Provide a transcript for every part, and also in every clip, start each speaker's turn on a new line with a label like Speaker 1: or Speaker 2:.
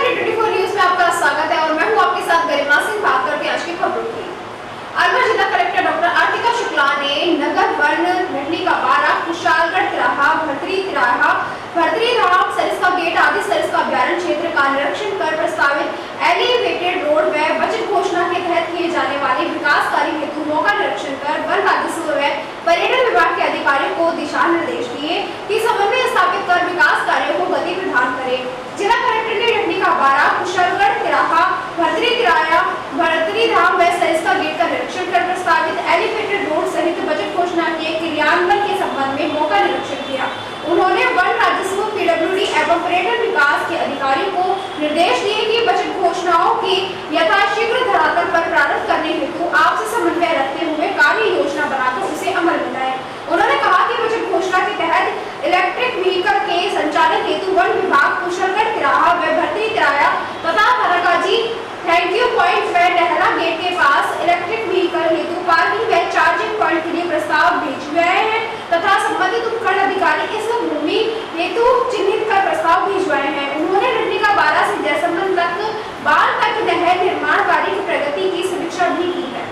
Speaker 1: 24 news में आपका स्वागत है और मैं हूं आपके साथ गरिमा सिंह। बात करते हैं आज की खबरों की। अलवर जिला कलेक्टर डॉक्टर आर्तिका शुक्ला ने नगर वन भटनी का बारा, कुशालगढ़ तिराहा, भरतरी तिराहा, भरतरी धाम, सरिस्का गेट आदि सरिस्का अभ्यारण्य क्षेत्र का निरीक्षण कर प्रस्तावित एलिवेटेड रोड व बजट घोषणा के तहत किए जाने वाले विकास कार्य हेतु मौका निरीक्षण कर वन राजस्व व पर्यटन विभाग के अधिकारियों को दिशा निर्देश दिए कि समन्वय स्थापित कर विकास कार्यों को गति प्रदान करें। जिला कलेक्टर ने भटनी का बारा, कुशालगढ़ तिराहा, भरतरी तिराहा, भरतरी धाम व सरिस्का गेट का निरीक्षण कर प्रस्तावित एलिवेटेड रोड सहित बजट घोषणा के क्रियान्वयन के संबंध में मौका निरीक्षण किया। उन्होंने वन राजस्व, पीडब्ल्यूडी एवं पर्यटन विकास के अधिकारियों को निर्देश दिए कि बजट घोषणाओं की यथाशीघ्र धरातल पर प्रारंभ करने हेतु आपसी समन्वय रखते हुए कार्य योजना बनाकर उसे अमल में लाएं। उन्होंने कहा कि बजट घोषणा के तहत इलेक्ट्रिक व्हीकल के संचालन हेतु वन विभाग कुशलगढ़ तिराहा व भरतरी तिराहा तथा फरकाजी थैंक यू पॉइंट व डहरा गेट के पास इलेक्ट्रिक व्हीकल हेतु पार्किंग व चार्जिंग पॉइंट के लिए प्रस्ताव भेजे गए हैं तथा संबंधित उपखंड अधिकारी इस भूमि हेतु चिन्हित कर प्रस्ताव भिजवाए हैं। उन्होंने भटनी का बारा से जैसलमेर तक बाल तक नहर निर्माण कार्य की प्रगति की समीक्षा भी की है।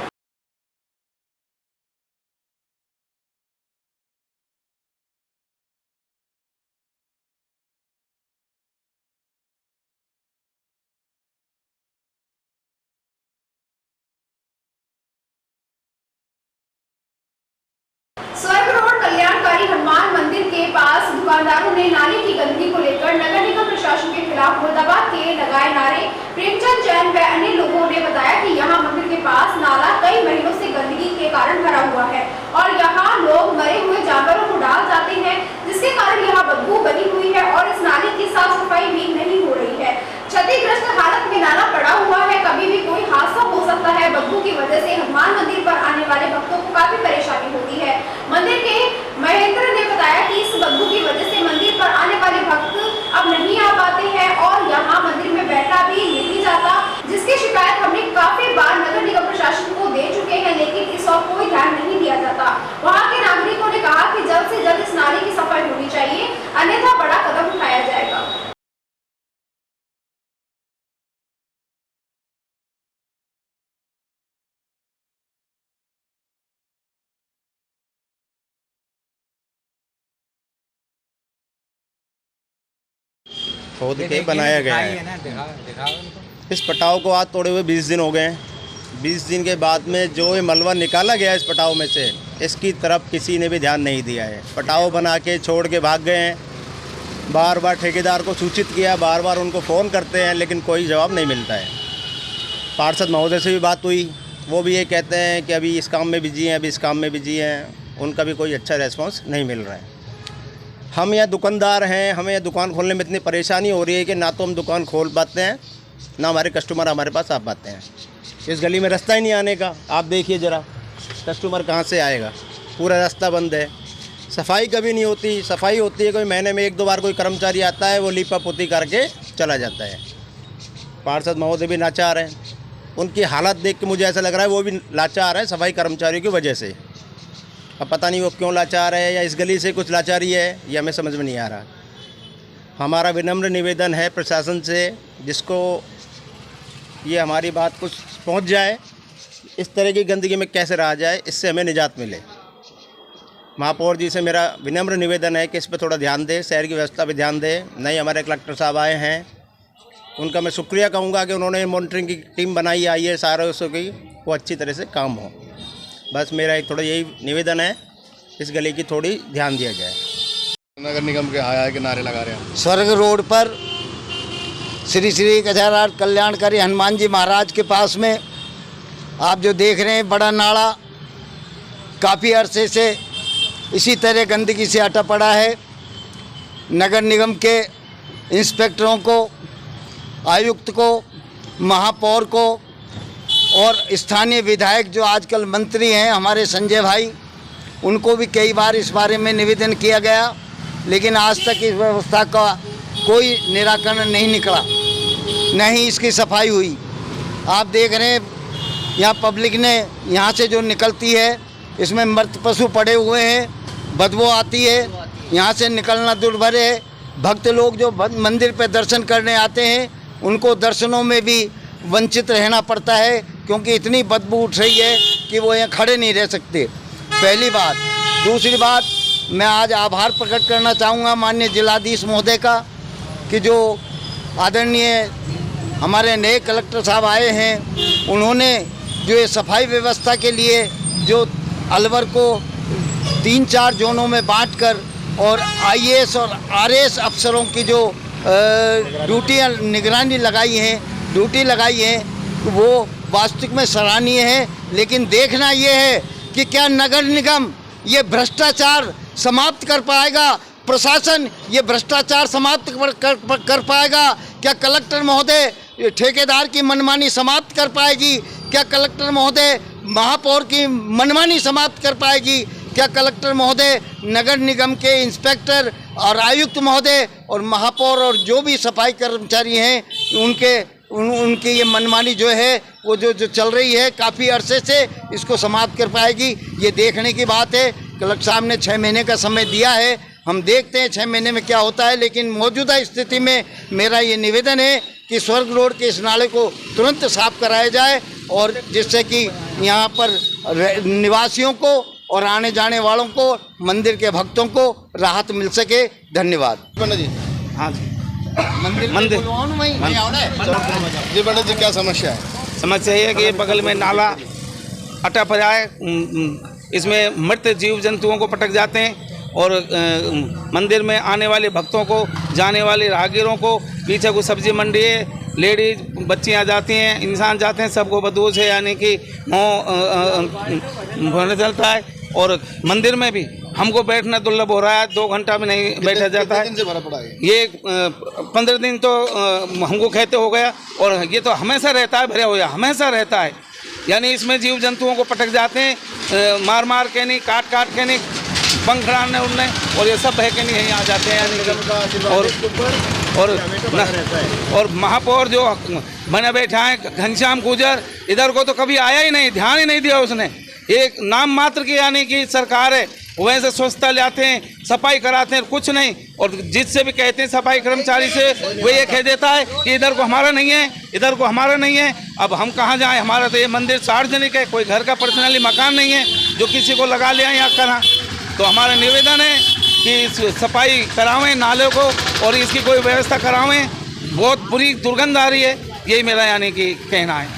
Speaker 1: स्वर्ग रोड कल्याणकारी हनुमान मंदिर के पास दुकानदारों ने नाले की गंदगी को लेकर नगर निगम प्रशासन के खिलाफ मुर्दाबाद के लगाए नारे। प्रेमचंद जैन व अन्य लोगों ने बताया कि यहां मंदिर के पास नाला कई महीनों से गंदगी के कारण भरा हुआ है और यहां लोग मरे हुए जानवरों को डाल जाते हैं, जिसके कारण यहां बदबू बनी हुई है और इस नाले की साफ सफाई भी नहीं हो रही है। क्षतिग्रस्त हालत में नाला पड़ा हुआ है, कभी भी कोई हादसा हो सकता है। बदबू की वजह से हनुमान मंदिर पर आने वाले भक्तों को काफी परेशानी होती है। मंदिर के महेंद्र ने बताया कि इस बदबू की वजह से मंदिर पर आने वाले भक्त अब नहीं आ पाते हैं और यहाँ मंदिर में बैठा भी नहीं जाता, जिसकी शिकायत हमने काफी बार नगर निगम प्रशासन को दे चुके हैं, लेकिन इस और कोई ध्यान नहीं दिया जाता। वहाँ के नागरिकों ने कहा कि जल्द से जल्द इस नाले की सफाई होनी चाहिए, अन्यथा बड़ा कदम उठाया जाएगा।
Speaker 2: खोद के बनाया गया है। इस पटाव को आज तोड़े हुए 20 दिन हो गए हैं। 20 दिन के बाद में जो ये मलबा निकाला गया इस पटाव में से, इसकी तरफ किसी ने भी ध्यान नहीं दिया है। पटाव बना के छोड़ के भाग गए हैं। बार बार ठेकेदार को सूचित किया, बार बार उनको फ़ोन करते हैं, लेकिन कोई जवाब नहीं मिलता है। पार्षद महोदय से भी बात हुई, वो भी ये कहते हैं कि अभी इस काम में बिजी हैं, अभी इस काम में बिजी हैं। उनका भी कोई अच्छा रेस्पॉन्स नहीं मिल रहा है। हम यहाँ दुकानदार हैं, हमें यहाँ दुकान खोलने में इतनी परेशानी हो रही है कि ना तो हम दुकान खोल पाते हैं, ना हमारे कस्टमर हमारे पास आ पाते हैं। इस गली में रास्ता ही नहीं आने का। आप देखिए ज़रा, कस्टमर कहाँ से आएगा, पूरा रास्ता बंद है। सफाई कभी नहीं होती, सफाई होती है कोई महीने में 1-2 बार कोई कर्मचारी आता है, वो लीपा पोती करके चला जाता है। पार्षद महोदय भी लाचार हैं, उनकी हालत देख के मुझे ऐसा लग रहा है वो भी लाचार है सफाई कर्मचारियों की वजह से। अब पता नहीं वो क्यों लाचार है, या इस गली से कुछ लाचारी है, ये हमें समझ में नहीं आ रहा। हमारा विनम्र निवेदन है प्रशासन से, जिसको ये हमारी बात कुछ पहुंच जाए, इस तरह की गंदगी में कैसे रहा जाए, इससे हमें निजात मिले। महापौर जी से मेरा विनम्र निवेदन है कि इस पर थोड़ा ध्यान दें, शहर की व्यवस्था पर ध्यान दें। नहीं, हमारे कलेक्टर साहब आए हैं, उनका मैं शुक्रिया कहूँगा कि उन्होंने मॉनिटरिंग की टीम बनाई आई है सारे की, वो अच्छी तरह से काम हो। बस मेरा एक थोड़ा यही निवेदन है, इस गली की थोड़ी ध्यान दिया जाए।
Speaker 3: नगर निगम के आया है कि नारे लगा रहे हैं।
Speaker 4: स्वर्ग रोड पर श्री श्री गजाराट कल्याणकारी हनुमान जी महाराज के पास में आप जो देख रहे हैं बड़ा नाला, काफ़ी अरसे से इसी तरह गंदगी से अटा पड़ा है। नगर निगम के इंस्पेक्टरों को, आयुक्त को, महापौर को और स्थानीय विधायक जो आजकल मंत्री हैं हमारे संजय भाई, उनको भी कई बार इस बारे में निवेदन किया गया, लेकिन आज तक इस व्यवस्था का कोई निराकरण नहीं निकला, न ही इसकी सफाई हुई। आप देख रहे हैं यहाँ पब्लिक ने यहाँ से जो निकलती है, इसमें मृत पशु पड़े हुए हैं, बदबू आती है, यहाँ से निकलना दुर्भर है। भक्त लोग जो मंदिर पर दर्शन करने आते हैं उनको दर्शनों में भी वंचित रहना पड़ता है, क्योंकि इतनी बदबू उठ रही है कि वो यहाँ खड़े नहीं रह सकते। पहली बात। दूसरी बात, मैं आज आभार प्रकट करना चाहूँगा माननीय जिलाधीश महोदय का, कि जो आदरणीय हमारे नए कलेक्टर साहब आए हैं, उन्होंने जो ये सफाई व्यवस्था के लिए जो अलवर को 3-4 जोनों में बांटकर और IAS और RAS अफसरों की जो ड्यूटियाँ निगरानी लगाई हैं, वो वास्तविक में सराहनीय है। लेकिन देखना ये है कि क्या नगर निगम ये भ्रष्टाचार समाप्त कर पाएगा, प्रशासन ये भ्रष्टाचार समाप्त कर पाएगा? क्या कलेक्टर महोदय ठेकेदार की मनमानी समाप्त कर पाएगी? क्या कलेक्टर महोदय महापौर की मनमानी समाप्त कर पाएगी? क्या कलेक्टर महोदय नगर निगम के इंस्पेक्टर और आयुक्त महोदय और महापौर और जो भी सफाई कर्मचारी हैं उनकी ये मनमानी जो है वो जो चल रही है काफ़ी अरसे से, इसको समाप्त कर पाएगी? ये देखने की बात है। कलेक्टर साहब ने 6 महीने का समय दिया है, हम देखते हैं 6 महीने में क्या होता है। लेकिन मौजूदा स्थिति में मेरा ये निवेदन है कि स्वर्ग रोड के इस नाले को तुरंत साफ कराया जाए, और जिससे कि यहाँ पर निवासियों को और आने जाने वालों को, मंदिर के भक्तों को राहत मिल सके। धन्यवाद।
Speaker 3: पंडित जी,
Speaker 2: हाँ जी,
Speaker 3: मंदिर जी पंडित जी, क्या समस्या है?
Speaker 5: समस्या ये है कि बगल में नाला अटा पड़ा है, इसमें मृत जीव जंतुओं को पटक जाते हैं, और मंदिर में आने वाले भक्तों को, जाने वाले राहगीरों को, पीछे को सब्जी मंडी है, लेडीज बच्चियां जाती हैं, इंसान जाते हैं, सबको बदबू से यानी कि मुँह चलता है। और मंदिर में भी हमको बैठना दुर्लभ हो रहा है, 2 घंटा भी नहीं बैठा जाता है।
Speaker 3: कितने दिन से भरा पड़ा है?
Speaker 5: ये 15 दिन तो हमको कहते हो गया, और ये तो हमेशा रहता है, भरा हुआ हमेशा रहता है। यानी इसमें जीव जंतुओं को पटक जाते हैं, मार मार के नहीं, काट काट के नहीं, पंख खड़ाने उड़ने, और ये सब बह के नहीं यहीं आ जाते हैं। और महापौर जो बने बैठा है घनश्याम गुजर, इधर को तो कभी आया ही नहीं, ध्यान ही नहीं दिया उसने। एक नाम मात्र की यानी कि सरकार है, वैसे स्वच्छता लाते हैं, सफाई कराते हैं, कुछ नहीं। और जिससे भी कहते हैं सफाई कर्मचारी से, वो ये कह देता है कि इधर को हमारा नहीं है, इधर को हमारा नहीं है। अब हम कहाँ जाएं? हमारा तो ये मंदिर सार्वजनिक है, कोई घर का पर्सनली मकान नहीं है जो किसी को लगा लिया या करा। तो हमारा निवेदन है कि सफाई करावें नाले को, और इसकी कोई व्यवस्था करावें। बहुत बुरी दुर्गंध आ रही है, यही मेरा यानी कि कहना है।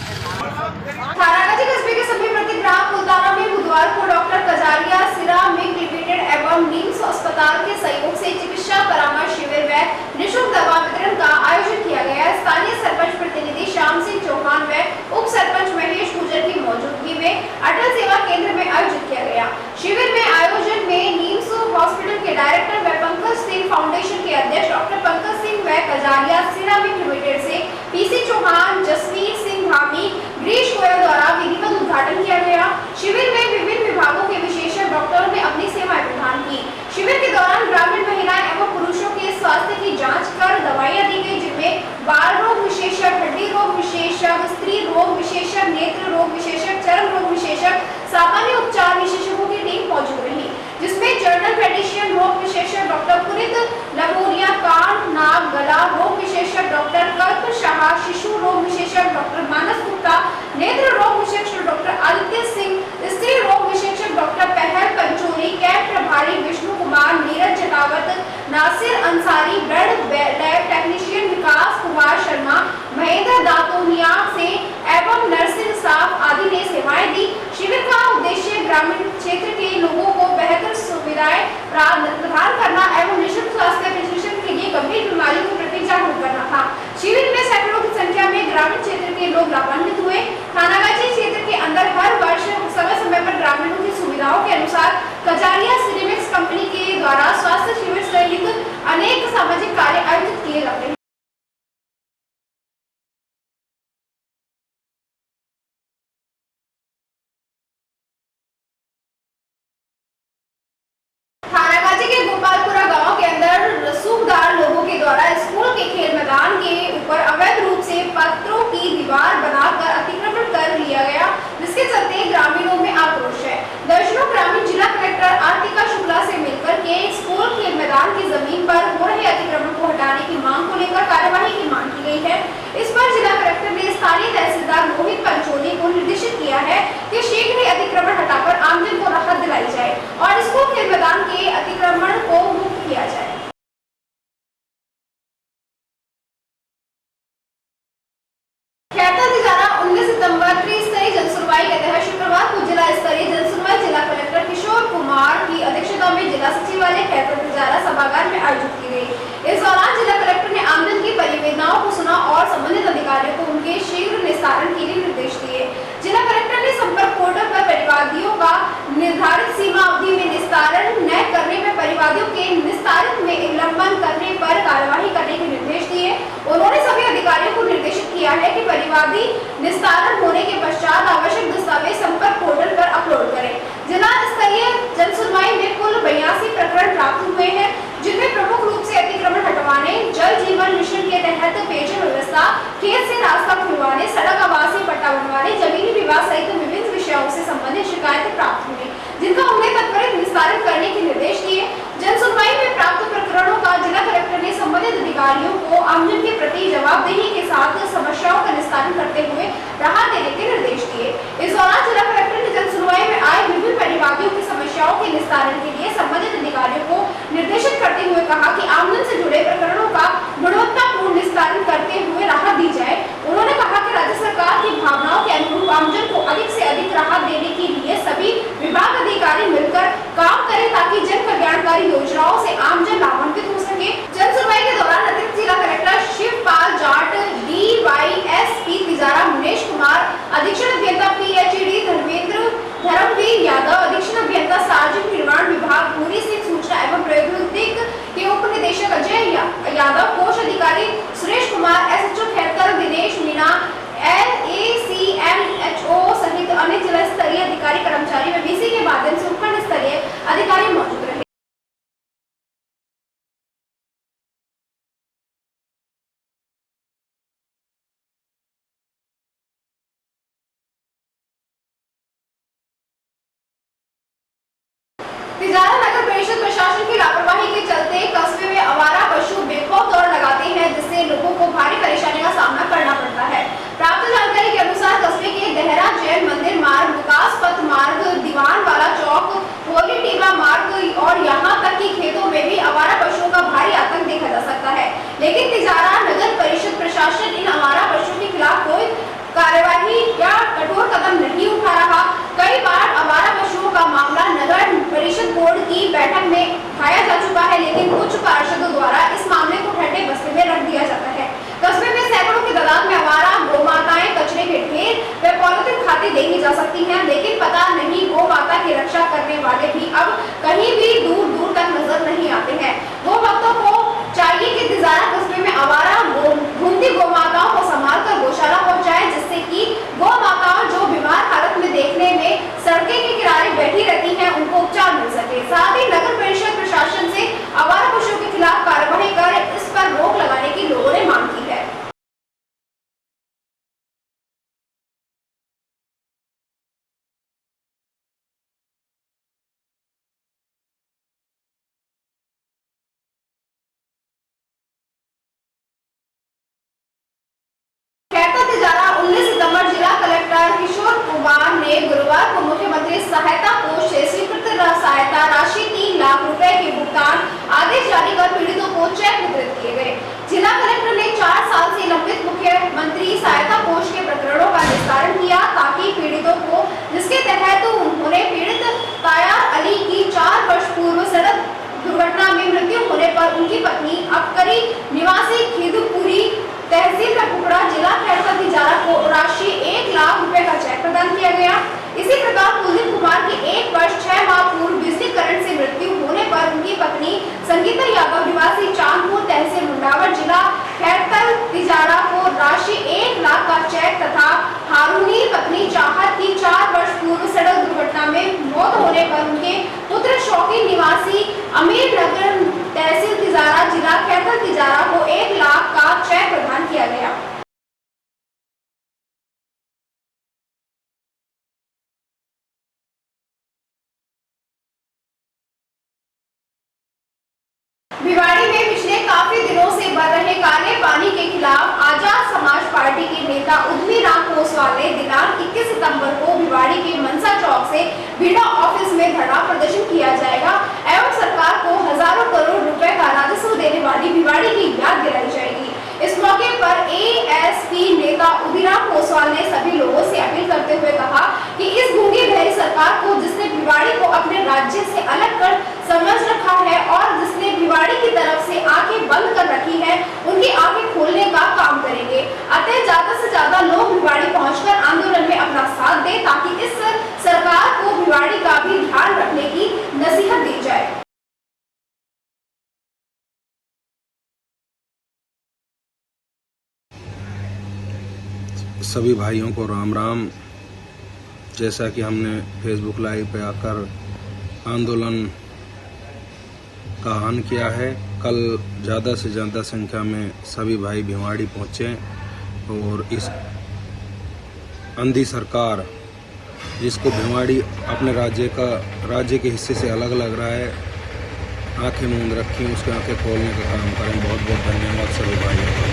Speaker 1: थानागाजी कस्बे के सभी प्रतिग्राम मुल्ताना में बुधवार को डॉक्टर कजारिया सिरामिक लिमिटेड एवं नीम्स अस्पताल के सहयोग से चिकित्सा परामर्श शिविर व निःशुल्क दवा वितरण का आयोजन किया गया। स्थानीय सरपंच प्रतिनिधि श्याम सिंह चौहान व उप सरपंच महेश गुजर की मौजूदगी में अटल सेवा केंद्र में आयोजित किया गया। शिविर में आयोजन में नीम्स हॉस्पिटल के डायरेक्टर व पंकज सिंह फाउंडेशन के अध्यक्ष डॉक्टर पंकज सिंह व कजारिया सिरामिक लिमिटेड से PC चौहान, जसवीर सिंह धामी, ग्रीश गोयल द्वारा विधिवत उद्घाटन किया गया। शिविर में विभिन्न विभागों के विशेषज्ञ डॉक्टरों ने अपनी सेवाएं प्रदान की। शिविर के दौरान ग्रामीण महिलाएं एवं पुरुषों के स्वास्थ्य की जांच कर दवाइयां दी गई, जिनमें बाल रोग विशेषज्ञ, हड्डी रोग विशेषज्ञ, स्त्री रोग विशेषज्ञ, नेत्र रोग विशेषज्ञ, चर्म रोग विशेषज्ञ, सामान्य उपचार विशेषज्ञों की टीम मौजूद रही, जिसमें जनरल पेडिशियन रोग विशेषज्ञ डॉक्टर पुरित लमोरिया, कान नाक गला रोग विशेषज्ञ डॉक्टर कल्प शाह, शिशु रोग विशेषज्ञ डॉक्टर मानस गुप्ता, नेत्र रोग विशेषज्ञ डॉक्टर आदित्य सिंह, स्त्री रोग विशेषज्ञ डॉक्टर पहल पंचोरी, कैंप प्रभारी Vishnu Kumar, Neeraj Jatawat, Nasir Ansari, blood lab technician Vikas Kumar Sharma, Mahendra Datonia से एवं नर्सिंग स्टाफ आदि ने सेवाएं दी। शिविर का उद्देश्य निर्धारित सीमा अवधि में निस्तारण न करने पर परिवादियों के निस्तारण में उल्लंघन करने पर कार्यवाही करने के निर्देश दिए। उन्होंने सभी अधिकारियों को निर्देशित किया है कि परिवादी निस्तारण होने के पश्चात आवश्यक दस्तावेज संपर्क पोर्टल पर अपलोड करें। जिला स्तरीय जन सुनवाई में कुल 82 प्रकरण प्राप्त हुए हैं, जिनमें प्रमुख रूप से अतिक्रमण हटवाने, जल जीवन मिशन के तहत पेयजल व्यवस्था, खेत से रास्ता खुलवाने, सड़क आवासीय पट्टा बनवाने, जमीनी विवाद सहित विभिन्न विषयों से संबंधित शिकायतें प्राप्त हुई, जिनका उन्हें तत्पर निस्तारण करने के निर्देश दिए। जन सुनवाई में प्राप्त प्रकरणों का जिला कलेक्टर ने संबंधित अधिकारियों को आमजन के प्रति जवाबदेही के साथ समस्याओं का निस्तारण करते हुए राहत देने के निर्देश दिए। इस दौरान जिला कलेक्टर ने जन सुनवाई में आए विभिन्न परिवादियों की समस्याओं के निस्तारण के लिए संबंधित अधिकारियों को निर्देशित करते हुए कहा कि आमजन से जुड़े प्रकरणों का गुणवत्तापूर्ण निस्तारण करते हुए राहत दी जाए। उन्होंने कहा कि राज्य सरकार की भावनाओं के अनुरूप आमजन को अधिक से अधिक राहत देने के लिए सभी विभाग अधिकारी मिलकर काम करें ताकि जन कल्याणकारी योजनाओं से आमजन लाभान्वित हो सके। जन सुनवाई के दौरान अतिरिक्त जिला कलेक्टर शिवपाल जाट, DYSP तिजारा मुनेश कुमार, अधीक्षण अभियंता PHED धर्मवीर यादव, अधीक्षण अभियंता सार्वजनिक निर्माण विभाग भूरी सिंह, सूचना एवं प्रौद्योगिक के उप निदेशक अजय यादव, कोष अधिकारी सुरेश कुमार, SHO खैरकर दिनेश मीना, LACMHO सहित अन्य जिला स्तरीय अधिकारी कर्मचारी व VC के माध्यम से उपखंड स्तरीय अधिकारी मौजूद रहे। तिजारा नगर परिषद प्रशासन की लापरवाही के चलते कस्बे में आवारा पशु बेखौफ दौड़ लगाते हैं, जिससे लोगों को भारी परेशानी का सामना करना पड़ता है। प्राप्त जानकारी के अनुसार कस्बे के देहरा जैन मंदिर मार्ग, विकास पथ मार्ग, दीवान वाला चौक, होली टीबा मार्ग और यहाँ तक कि खेतों में भी आवारा पशुओं का भारी आतंक देखा जा सकता है। लेकिन तिजारा नगर परिषद प्रशासन इन आवारा पशुओं के खिलाफ कोई कार्यवाही या कठोर कदम नहीं उठा रहा। कई बार आवारा पशुओं का मामला नगर परिषद बोर्ड की बैठक में उठाया जा चुका है, लेकिन कुछ पार्षदों द्वारा इस मामले को ठंडे बस्ते में रख दिया जाता है। कस्बे में सैकड़ों की तादाद में आवारा गौ माताएं कचरे के ढेर व पॉलिथीन खाते देखी जा सकती हैं, लेकिन पता नहीं गौ माता की रक्षा करने वाले भी अब कहीं भी दूर दूर तक नजर नहीं आते हैं। गौ भक्तों को चाहिए कि तिजारा कस्बे में आवारा घूमती गौ माताओं को संभाल कर गौशाला पहुंचाए, जिससे कि गौ माताओं जो बीमार हालत में देखने में सड़के के किनारे बैठी रहती हैं, उनको उपचार मिल सके। साथ ही नगर परिषद प्रशासन से आवारा पशुओं के खिलाफ कार्रवाई कर इस पर रोक लगाने की लोगों ने मांग की है। तिजारा 19 सितंबर जिला कलेक्टर किशोर कुमार ने गुरुवार को मुख्यमंत्री सहायता कोष से स्वीकृत सहायता राशि 3 लाख रुपए के भुगतान आदेश जारी कर पीड़ितों को चेक वितरित किए गए। जिला कलेक्टर ने 4 साल से लंबित मुख्यमंत्री सहायता कोष के प्रकरणों का निस्तारण किया, ताकि पीड़ितों को, जिसके तहत उन्होंने पीड़ित तायार अली की 4 वर्ष पूर्व सड़क दुर्घटना में मृत्यु होने पर उनकी पत्नी अबकरी निवासी खिदपुरी तहसील कुकड़ा जिला खैरका तिजारा को राशि 1 लाख रुपए का चेक प्रदान किया गया। इसी प्रकार कुलदीप कुमार की 1 वर्ष 6 माह पूर्व बिजली करंट से मृत्यु होने पर उनकी पत्नी संगीता यादव निवासी चांदपुर तहसील मुंडावर जिला खैरकल तिजारा को राशि 1 लाख का चेक तथा हारूनी पत्नी चाहत की 4 वर्ष पूर्व सड़क दुर्घटना में मौत होने पर उनके पुत्र शौकीन निवासी अमीर नगर तहसील तिजारा जिला खैरकल तिजारा को 1 लाख का चेक प्रदान किया गया। भिवाड़ी में पिछले काफी दिनों से बढ़ रहे काले पानी के खिलाफ आजाद समाज पार्टी के नेता उद्यमी राम कोसवाल ने दिनांक 21 सितंबर को भिवाड़ी के मनसा चौक से बीडा ऑफिस में धरना प्रदर्शन किया जाएगा एवं सरकार को हजारों करोड़ रुपए का राजस्व देने वाली भिवाड़ी की याद दिलाई जाएगी। इस मौके पर ASP नेता उदिराम कोसवाल ने सभी लोगों से अपील करते हुए कहा कि इस गूंगी बहरी सरकार को, जिसने भिवाड़ी को अपने राज्य से अलग कर समझ रखा है और जिसने भिवाड़ी की तरफ से आंखें बंद कर रखी है, उनकी आंखें खोलने का काम करेंगे। अतः ज्यादा से ज्यादा लोग भिवाड़ी पहुंचकर आंदोलन में अपना साथ दें, ताकि इस सरकार को भिवाड़ी का भी ध्यान
Speaker 6: सभी भाइयों को राम राम। जैसा कि हमने फेसबुक लाइव पे आकर आंदोलन का आह्वान किया है, कल ज़्यादा से ज़्यादा संख्या में सभी भाई भिवाड़ी पहुँचे और इस अंधी सरकार जिसको भिवाड़ी अपने राज्य के हिस्से से अलग लग रहा है, आंखें मूंद रखी, उसके आंखें खोलने का काम करें। बहुत बहुत धन्यवाद सभी भाइयों का।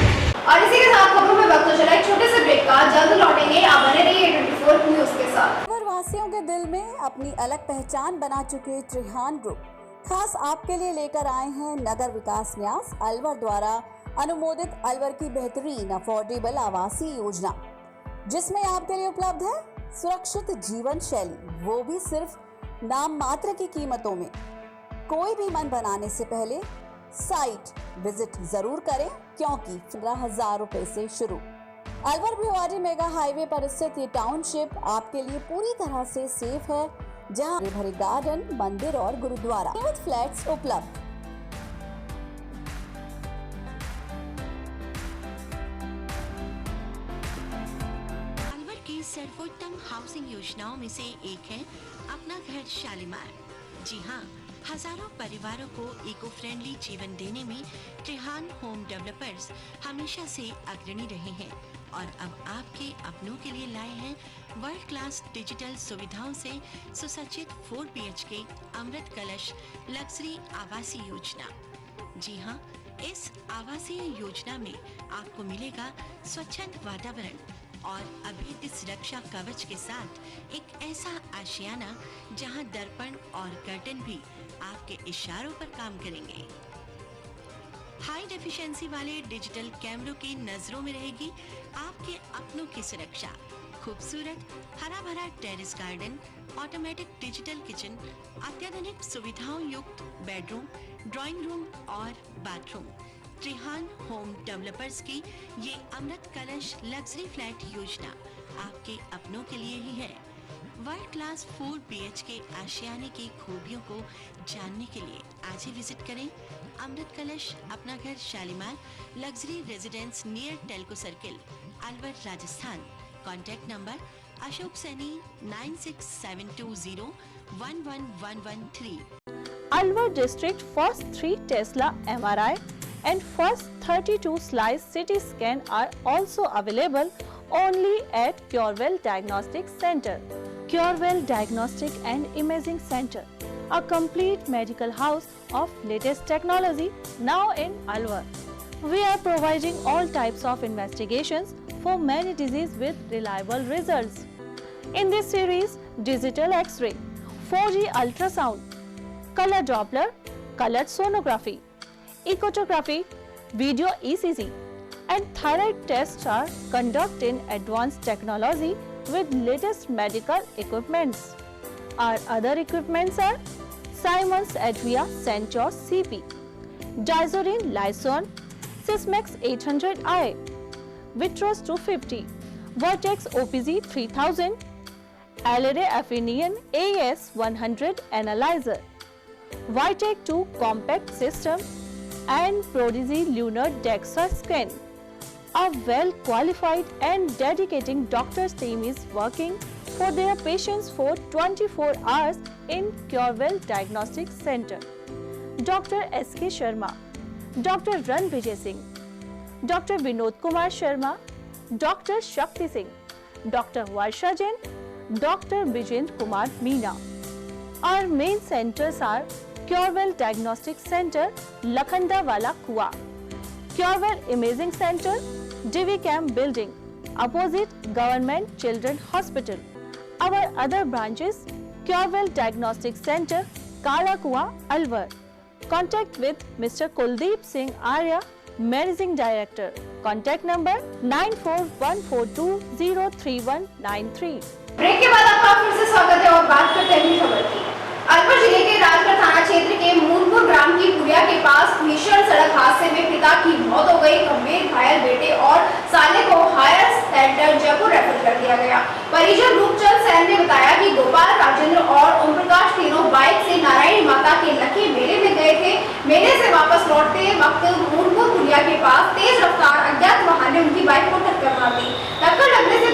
Speaker 1: और इसी के साथ खबरों में वक्त हो चला एक छोटे से ब्रेक का, जल्द लौटेंगे। आप बने रहिए 24 न्यूज़ के साथ।
Speaker 7: वासियों के दिल में अपनी अलग पहचान बना चुके त्रिहान ग्रुप खास आपके लिए लेकर आए हैं नगर विकास न्यास अलवर द्वारा अनुमोदित अलवर की बेहतरीन अफोर्डेबल आवासीय योजना, जिसमें आपके लिए उपलब्ध है सुरक्षित जीवन शैली, वो भी सिर्फ नाम मात्र की कीमतों में। कोई भी मन बनाने से पहले साइट विजिट जरूर करें, क्योंकि 15,000 रुपए से शुरू। अलवर भिवाड़ी मेगा हाईवे पर स्थित ये टाउनशिप आपके लिए पूरी तरह से सेफ है, जहां भरे गार्डन, मंदिर और गुरुद्वारा विद फ्लैट्स उपलब्ध।
Speaker 8: अलवर की सर्वोत्तम हाउसिंग योजनाओं में से एक है अपना घर शालीमार। जी हाँ, हजारों परिवारों को इको फ्रेंडली जीवन देने में त्रिहान होम डेवलपर्स हमेशा से अग्रणी रहे हैं और अब आपके अपनों के लिए लाए हैं वर्ल्ड क्लास डिजिटल सुविधाओं से सुसज्जित 4 BHK अमृत कलश लग्जरी आवासीय योजना। जी हाँ, इस आवासीय योजना में आपको मिलेगा स्वच्छंद वातावरण और अभेद्य सुरक्षा कवच के साथ एक ऐसा आशियाना जहां दर्पण और कर्टन भी आपके इशारों पर काम करेंगे। हाई डेफिशिएंसी वाले डिजिटल कैमरों की नजरों में रहेगी आपके अपनों की सुरक्षा। खूबसूरत हरा भरा terrace garden, automatic digital kitchen, अत्याधुनिक सुविधाओं युक्त बेडरूम, ड्राइंग रूम और बाथरूम। त्रिहान होम डेवलपर्स की ये अमृत कलश लग्जरी फ्लैट योजना आपके अपनों के लिए ही है। वर्ल्ड क्लास 4 BHK आशियाने की खूबियों को जानने के लिए आज ही विजिट करें अमृत कलश अपना घर Shalimar luxury residence near Telco circle, Alwar, Rajasthan. Contact number Ashok Saini 9672011113।
Speaker 9: Alvar district first 3 Tesla MRI and first 32 slice CT scan are also available only at Curewell Diagnostic Center. Curewell Diagnostic and Imaging Center, a complete medical house of latest technology now in Alvar. We are providing all types of investigations for many diseases with reliable results. In this series, digital X-ray, 4G ultrasound, color Doppler, colored sonography, echography, video ECG, and thyroid tests are conducted in advanced technology with latest medical equipments. Our other equipments are Siemens Advia Centaur CP, Dizorin Lyson, Sysmex 800i, Vitros 250, Vertex OPZ 3000, Alere Affinion AS 100 Analyzer, Vitec 2 Compact System, and Prodigy Lunar DEXA Scan. A well-qualified and dedicated doctors team is working for their patients for 24 hours in Curewell Diagnostic Center. Dr. S.K. Sharma, Dr. Ran Vijay Singh, Dr. Vinod Kumar Sharma, Dr. Shakti Singh, Dr. Varsha Jain, Dr. Vijendra Kumar Meena. Our main centers are Curewell Diagnostic Center, Lakhandawala Kua, Curewell Imaging Center, Divi Camp Building, opposite Government Children Hospital. Our other branches, Curewell Diagnostic Center, Kala Kua, Alvar. Contact with Mr. Kuldeep Singh Arya, Managing Director. Contact number 9414203193.
Speaker 1: Break के बाद आपका फिर से स्वागत है और बात करते हैं खबर की। अलवर जिले के राजगढ़ थाना क्षेत्र के मूनपुर ग्राम की पुलिया के पास भीषण सड़क हादसे में पिता की मौत हो गई। गंभीर घायल बेटे और साले को हायर सेंटर जयपुर रेफर कर दिया गया। परिजन रूपचंद सैन ने बताया कि गोपाल, राजेंद्र और ओम प्रकाश तीनों बाइक से नारायणी माता के लखी मेले में गए थे। मेले से वापस लौटते वक्त मूनपुर पुलिया के पास तेज रफ्तार अज्ञात वाहन ने उनकी बाइक को टक्कर मार दी। टक्कर लगने से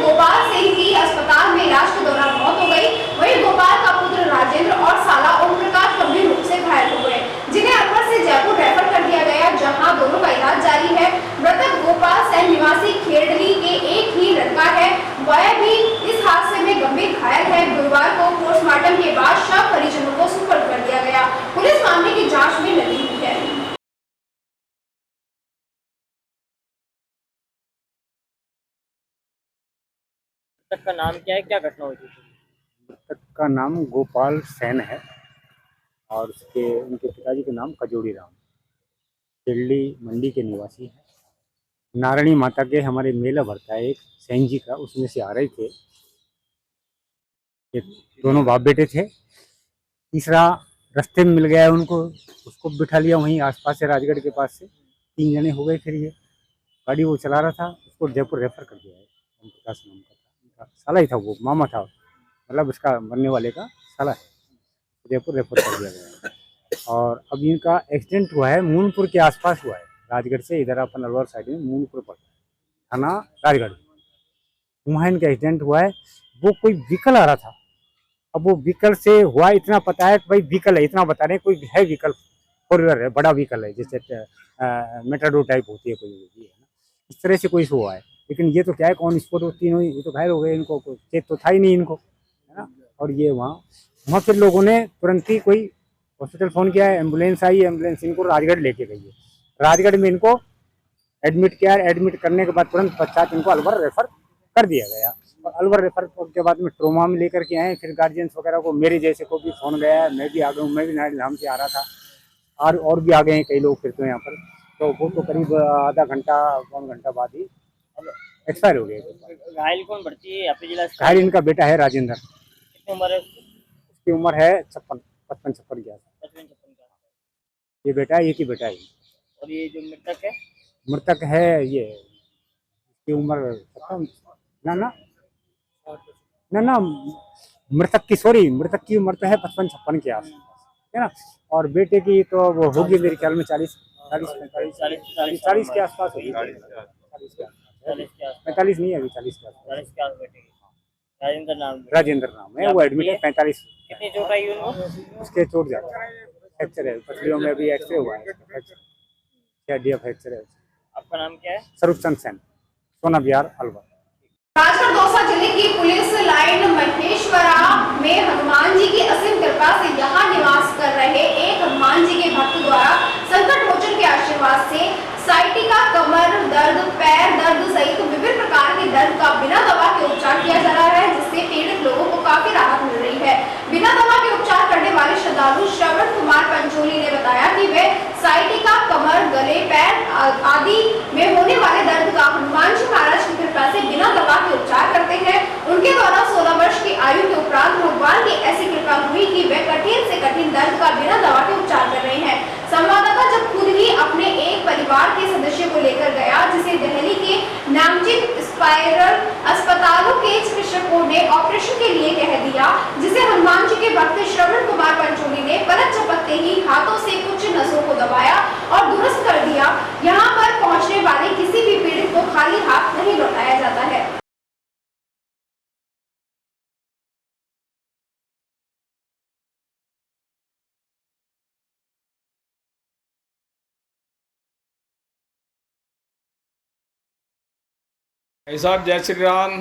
Speaker 10: मृतक का नाम क्या है, क्या घटना हुई थी?
Speaker 11: मृतक का नाम गोपाल सेन है और उनके पिताजी का नाम कजोड़ी राम, दिल्ली मंडी के निवासी है। नारायणी माता के हमारे मेला भरता है एक सैन जी का, उसमें से आ रहे थे। ये दोनों बाप बेटे थे। तीसरा रास्ते में मिल गया उनको, उसको बिठा लिया वहीं आसपास से, राजगढ़ के पास से। 3 जने हो गए। फिर ये गाड़ी वो चला रहा था, उसको जयपुर रेफर कर दिया है। ओम प्रकाश नाम का था, उनका साला ही था, वो मामा था, मतलब उसका मरने वाले का साला है। जयपुर रेफर कर दिया गया है। और अब इनका एक्सीडेंट हुआ है मूनपुर के आसपास हुआ है, राजगढ़ से इधर अपन अलवर साइड में मूनपुर पड़ता है, थाना राजगढ़। वहाँ इनका एक्सीडेंट हुआ है। वो कोई व्हीकल आ रहा था, अब वो व्हीकल से हुआ इतना पता है कि भाई व्हीकल है, इतना बता रहे हैं, कोई है व्हीकल, 4 व्हीलर है, बड़ा व्हीकल है, जैसे मेटाडोर टाइप होती है कोई, है ना, इस तरह से कोई हुआ है। लेकिन ये तो क्या है, कौन स्पॉट होती है, ये तो घायल हो गए, इनको कोई चेत तो था ही नहीं इनको, है ना। और ये वहाँ फिर लोगों ने तुरंत ही कोई हॉस्पिटल फ़ोन किया है, एम्बुलेंस आई, एम्बुलेंस इनको राजगढ़ लेके गई है। राजगढ़ में इनको एडमिट किया, एडमिट करने के बाद तुरंत पश्चात इनको अलवर रेफर कर दिया गया। और अलवर रेफर के बाद में ट्रोमा में लेकर के आए। फिर गार्जियंस वगैरह को, मेरे जैसे को भी फ़ोन गया है, मैं भी आ गया हूँ, मैं भी नारायण से आ रहा था, और भी आ गए हैं कई लोग फिर तो यहाँ पर। तो वो तो करीब आधा घंटा पौन घंटा बाद ही एक्सपायर हो गए।
Speaker 10: घायल कौन भर्ती है आपके जिला?
Speaker 11: घायल इनका बेटा है राजेंद्र।
Speaker 10: कितनी उम्र है
Speaker 11: उसकी? उम्र है 55-56 की आसपास।
Speaker 10: 55 का।
Speaker 11: ये बेटा है, एक ही बेटा है।
Speaker 10: और ये जो मृतक है?
Speaker 11: मृतक है ये, इसकी उम्र ना मृतक की, सॉरी, मृतक की उम्र तो है 55-56 के आसपास, है ना। और बेटे की तो वो होगी मेरे ख्याल में 40 के आसपास होगी। 45 नहीं है अभी, 40 के आसपास। राजेंद्र नाम है, वो एडमिट है। 45।
Speaker 10: कितनी चोट आई उनको?
Speaker 11: उसके चोट ज्यादा है, फ्रैक्चर है पसलियों में, अभी एक्सरे हुआ है, हड्डियां फ्रैक्चर है।
Speaker 10: आपका नाम क्या है?
Speaker 11: स्वरूपचंद सेन, सोना बिहार, अलवर।
Speaker 1: राजगढ़ दौसा जिले की पुलिस लाइन महेश्वरा में हनुमान जी की असीम कृपा से यहाँ निवास कर रहे एक हनुमान जी के भक्त द्वारा संकट मोचन के आशीर्वाद से साइटिका, कमर दर्द, पैर दर्द सहित विभिन्न प्रकार के दर्द का बिना दवा के उपचार किया जा रहा है, जिससे पीड़ित लोगों को काफी राहत मिल रही है। बिना दवा के उपचार करने वाले श्रद्धालु श्रवण कुमार पंचोली ने बताया कि वे साइटिका, कमर, गले, पैर आदि में होने वाले दर्द का हनुमान जी महाराज की कृपा से बिना दवा के उपचार करते हैं। उनके द्वारा 16 वर्ष की आयु के उपरांत भगवान की ऐसी कृपा हुई कि वे कठिन से कठिन दर्द का बिना दवा के उपचार कर रहे हैं। संवाददाता जब खुद ही अपने एक परिवार के सदस्य को लेकर गया, जिसे दिल्ली के नामचीन स्पाइरल अस्पतालों के चिकित्सकों ने ऑपरेशन के लिए कह दिया, जिसे हनुमान जी के भक्त श्रवण कुमार पंचोली ने पलक झपकते ही हाथों से कुछ नसों को दबाया और दुरुस्त कर दिया। यहाँ पर पहुँचने वाले किसी भी पीड़ित को खाली हाथ नहीं लौटाया जाता है।
Speaker 5: साहब जय श्री राम।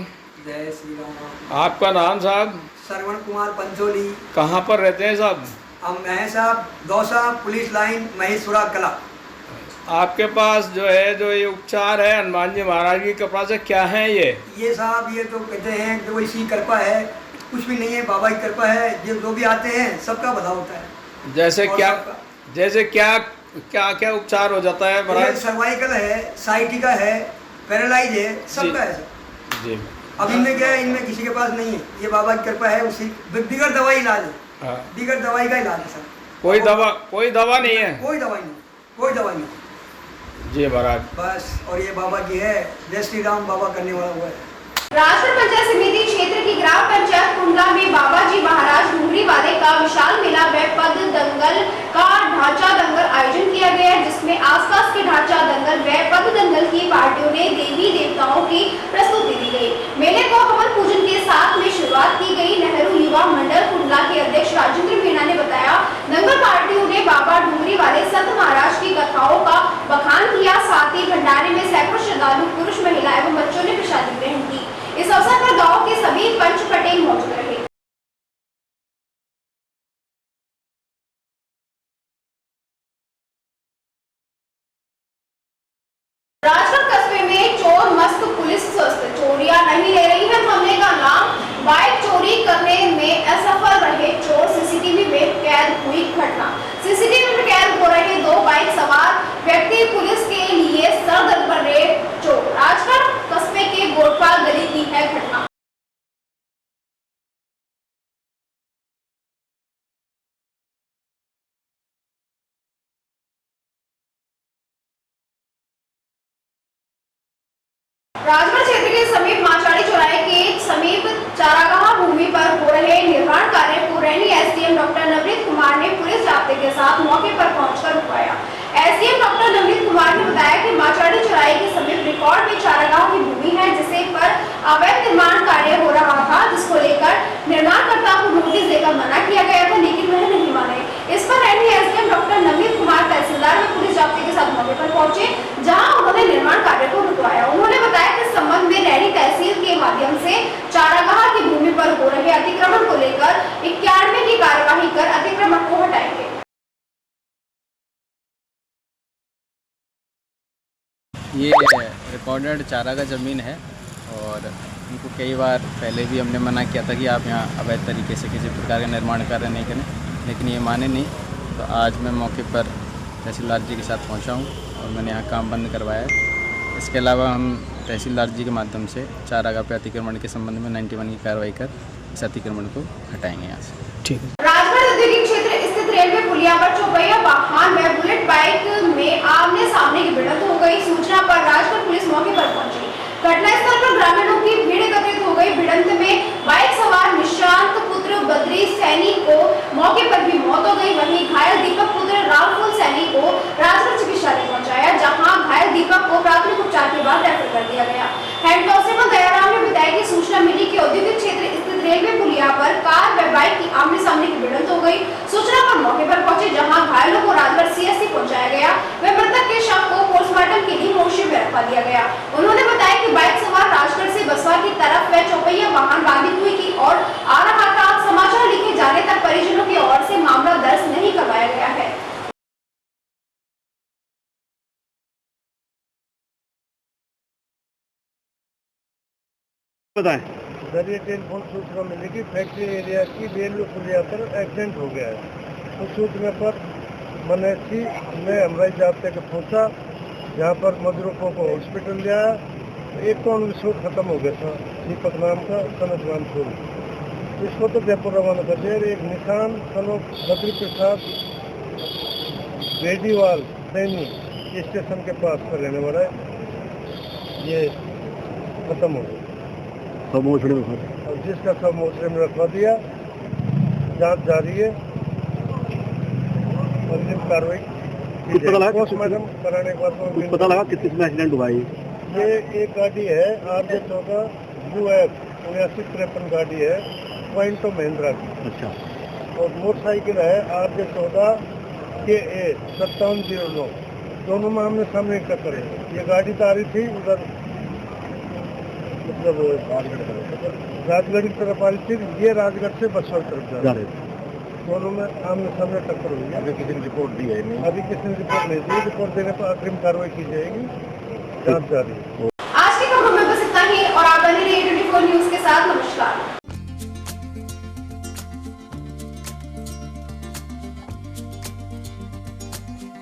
Speaker 12: जय श्री राम।
Speaker 5: आपका नाम साहब?
Speaker 12: श्रवण कुमार पंचोली।
Speaker 5: कहाँ पर रहते हैं साहब?
Speaker 12: हम हैं साहब दौसा पुलिस लाइन महेश्वरा कला।
Speaker 5: आपके पास जो है, जो ये उपचार है हनुमान जी महाराज की कृपा से, क्या है ये
Speaker 12: साहब ये तो कहते हैं कि वो इसी कृपा है, कुछ भी नहीं है, बाबा की कृपा है। जो भी आते हैं सबका भला होता है।
Speaker 5: जैसे क्या उपचार हो जाता है महाराज?
Speaker 12: सर्वाइकल है, साइटिका है, पैरालाइज है, सबका है
Speaker 5: जी।
Speaker 12: अब इनमें क्या है, इनमें किसी के पास नहीं है, ये बाबा की कृपा है। उसी बिगड़ दवाई इलाज है, बिगड़ दवाई का इलाज है सर। कोई दवा नहीं है? कोई दवाई नहीं
Speaker 5: जी महाराज,
Speaker 12: बस। और ये बाबा की है, जय श्री राम बाबा करने वाला हुआ है।
Speaker 1: राजगढ़ पंचायत समिति क्षेत्र की ग्राम पंचायत कुंडला में बाबा जी महाराज डूंगरी वाले का विशाल मेला व पद दंगल का ढांचा दंगल आयोजन किया गया, जिसमें आसपास के ढांचा दंगल व पद दंगल की पार्टियों ने देवी देवताओं की प्रस्तुति दी गई। मेले को हवन पूजन के साथ में शुरुआत की गई। नेहरू युवा मंडल कुंडला के अध्यक्ष राजेंद्र मीणा ने बताया, दंगल पार्टियों ने बाबा डूंगरी वाले संत महाराज की कथाओं का बखान किया। साथ ही भंडारे में सैकड़ों श्रद्धालु पुरुष, महिला एवं बच्चों ने प्रसादी ग्रहण की। इस अवसर पर गांव के सभी पंच पटेल मौजूद रहे। राजगढ़ कस्बे में चोर मस्त, पुलिस स्वस्थ, चोरियां नहीं ले रही है, हमले का बाइक चोरी करने में असफल रहे चोर, सीसीटीवी में कैद हुई घटना। सीसीटीवी में कैद हो रहे 2 बाइक सवार व्यक्ति पुलिस के लिए सर दर्द पर रहे चोर। राजगढ़ कस्बे के गोटपाल गली की है घटना। राजगढ़ क्षेत्र के समीप माचाड़ी चौराहे के समीप चारागाह भूमि पर हो रहे निर्माण कार्य को रैनी एसडीएम डॉक्टर नवनीत कुमार ने पुलिस जाब्ते के साथ मौके पर पहुंचकर रुकवाया। एसडीएम डॉक्टर नवनीत कुमार ने बताया कि माचाड़ी चौराहे के समीप रिकॉर्ड में चारागाह की भूमि है, जिसे पर अवैध निर्माण कार्य हो रहा था, जिसको लेकर निर्माणकर्ता को नोटिस देकर मना किया गया था, लेकिन वह नहीं माने। इस पर रैनी एसडीएम डॉक्टर नवनीत कुमार तहसीलदार व पुलिस जाब्ते के साथ मौके पर पहुंचे, जहां उन्होंने निर्माण कार्य को रुकवाया। उन्होंने बताया कि इस संबंध में रैनी तहसील के माध्यम से चारागाह की भूमि पर हो रहे अतिक्रमण को लेकर 91 की कार्यवाही कर अतिक्रमण को हटाएंगे।
Speaker 13: ये रिकॉर्डेड चारागाह ज़मीन है और उनको कई बार पहले भी हमने मना किया था कि आप यहाँ अवैध तरीके से किसी प्रकार का निर्माण कार्य नहीं करें, लेकिन ये माने नहीं। तो आज मैं मौके पर तहसीलदार जी के साथ पहुँचा हूँ और मैंने यहाँ काम बंद करवाया है। इसके अलावा हम तहसीलदार जी के माध्यम से चारागाह पे अतिक्रमण के संबंध में 91 की कार्रवाई कर इस अतिक्रमण को हटाएंगे यहाँ से। ठीक है।
Speaker 1: राजगढ़ औद्योगिक क्षेत्र स्थित रेलवे पुलिया पर चौपहिया वाहन व बुलेट बाइक में आमने सामने की भिड़ंत हो गई। सूचना पर राजगढ़ पुलिस मौके पर पहुंची। घटनास्थल पर ग्रामीणों की भीड़ एकत्रित हो गई। भिड़ंत में बाइक सवार निशांत पुत्र बद्री सैनी को मौके पर भी मौत हो गई। वहीं घायल दीपक पुत्र रामफुल सैनी को राजगढ़ चिकित्सालय पहुंचाया, जहां घायल दीपक को प्राथमिक उपचार के बाद रेफर कर दिया गया। हेड कांस्टेबल दयाराम ने बताया कि सूचना मिली कि औद्योगिक क्षेत्र स्थित रेलवे पुलिया पर कार व बाइक की आमने सामने की भिड़ंत हो गई। सूचना पर मौके पर पहुंचे, जहां घायलों को राजगढ़ सीएससी पहुंचाया गया व मृतक के शव को पोस्टमार्टम के लिए मोर्चे में रखवा दिया गया। उन्होंने बताया कि बाइक सवार राजगढ़ से बसवा की तरफ व चौपहिया वाहन बांदीकुई की ओर आ रहा था। समाचार लिखे जाने तक परिजनों की ओर से मामला दर्ज नहीं करवाया गया है।
Speaker 14: सर, ये टेलीफोन सूचना मिली कि फैक्ट्री एरिया की रेलवे पुलिया पर एक्सीडेंट हो गया है। उस सूचना पर मनेसी में हमारे जाब्ते के पहुंचा, जहाँ पर मजरूपों को हॉस्पिटल लिया। एक तो विस्फोट खत्म हो गया था, दीपक नाम का, कनक नाम फूल। इसको तो जयपुर रवाना कर दिया। एक निशान कनक बद्री प्रसाद बेडीवाल सैनी स्टेशन के पास पर रहने वाला है, ये खत्म हो गया। सब मोचड़े में और जिसका सब मोचड़े में रखवा दिया। जांच जारी है और कार्रवाई पोस्टमार्टम कराने के बाद
Speaker 3: पता लगा किस में एक्सीडेंट हुआ है।
Speaker 14: ये एक गाड़ी है RJ14 UF 7953 गाड़ी है, पॉइंटो महिंद्रा की। अच्छा। और मोटरसाइकिल है RJ14 KA 5709। दोनों में हमने सामने टक्कर है। ये गाड़ी तो आ रही थी उधर, मतलब राजगढ़ की तरफ आ रही थी, ये राजगढ़ से बसवा की तरफ जा रहे थे। दोनों में आमने सामने टक्कर हुई है। अभी किसी ने रिपोर्ट दी है? अभी किसी ने रिपोर्ट नहीं दी। रिपोर्ट देने पर अग्रिम कार्रवाई की जाएगी। जांच जारी है।
Speaker 1: आज की खबरों में बस इतना ही और आप बने रहिए